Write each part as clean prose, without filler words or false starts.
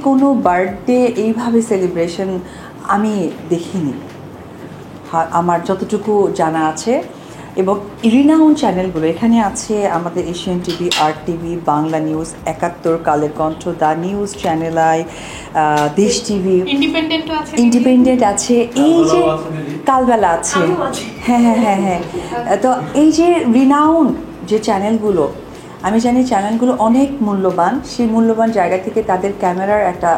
কোনো বার্থডে এইভাবে সেলিব্রেশন আমি দেখিনি, আমার যতটুকু জানা আছে। এবং রিনাউন চ্যানেলগুলো এখানে আছে আমাদের Asian TV, R TV, Bangla news, ৭১, Kaler Kantho, the news, channel I, দেশ টিভি, ইন্ডিপেন্ডেন্ট আছে, এই যে কালবেলা আছে, হ্যাঁ হ্যাঁ হ্যাঁ হ্যাঁ। তো এই যে রিনাউন যে চ্যানেলগুলো, আমি জানি চ্যানেলগুলো অনেক মূল্যবান, সেই মূল্যবান জায়গা থেকে তাদের ক্যামেরার একটা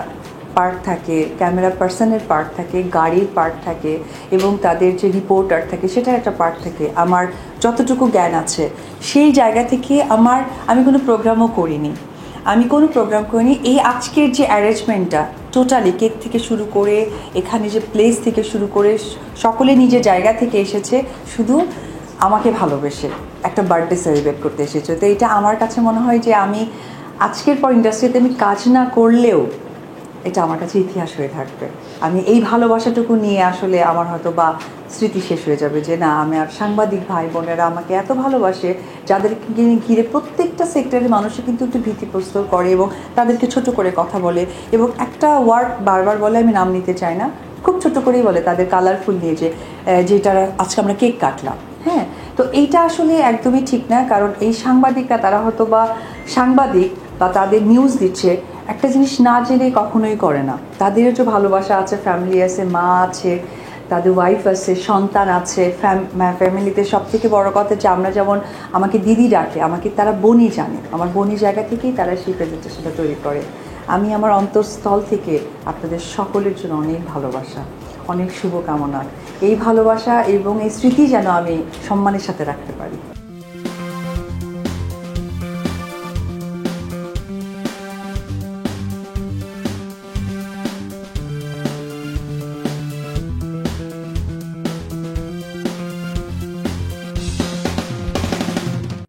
পার্ট থাকে, ক্যামেরা পার্সনের পার্ট থাকে, গাড়ির পার্ট থাকে, এবং তাদের যে রিপোর্টার থাকে সেটার একটা পার্ট থাকে। আমার যতটুকু জ্ঞান আছে সেই জায়গা থেকে আমি কোনো প্রোগ্রামও করিনি, এই আজকের যে অ্যারেঞ্জমেন্টটা টোটালি কেক থেকে শুরু করে এখানে যে প্লেস থেকে শুরু করে সকলে নিজের জায়গা থেকে এসেছে শুধু আমাকে ভালোবেসে একটা বার্থডে সেলিব্রেট করতে এসেছে। তো এটা আমার কাছে মনে হয় যে আমি আজকের পর ইন্ডাস্ট্রিতে আমি কাজ না করলেও এটা আমার কাছে ইতিহাস হয়ে থাকবে। আমি এই ভালোবাসাটুকু নিয়ে আসলে আমার হয়তো বা স্মৃতি শেষ হয়ে যাবে যে না, আমি আর সাংবাদিক ভাই বোনেরা আমাকে এত ভালোবাসে, যাদেরকে ঘিরে প্রত্যেকটা সেক্টরের মানুষই কিন্তু একটু ভীতিপ্রস্তর করে এবং তাদেরকে ছোট করে কথা বলে, এবং একটা ওয়ার্ড বারবার বলে, আমি নাম নিতে চাই না, খুব ছোট করেই বলে তাদের কালারফুল নিয়ে যেটা আজকে আমরা কেক কাটলাম। হ্যাঁ, তো এইটা আসলে একদমই ঠিক না, কারণ এই সাংবাদিকরা তারা হয়তো বা সাংবাদিক বা তাদের নিউজ দিচ্ছে একটা জিনিস না জেনে কখনোই করে না। তাদেরও যে ভালোবাসা আছে, ফ্যামিলি আছে, মা আছে, তাদের ওয়াইফ আছে, সন্তান আছে, ফ্যামিলিতে সবথেকে বড় কথা যে আমরা যেমন আমাকে দিদি ডাকে, আমাকে তারা বোনই জানে, আমার বোনই জায়গা থেকেই তারা সেই প্রেজেন্টেশনটা তৈরি করে। আমি আমার অন্তঃস্থল থেকে আপনাদের সকলের জন্য অনেক ভালোবাসা, অনেক শুভকামনা। এই ভালোবাসা এবং এই স্মৃতি যেন আমি সম্মানের সাথে রাখতে পারি।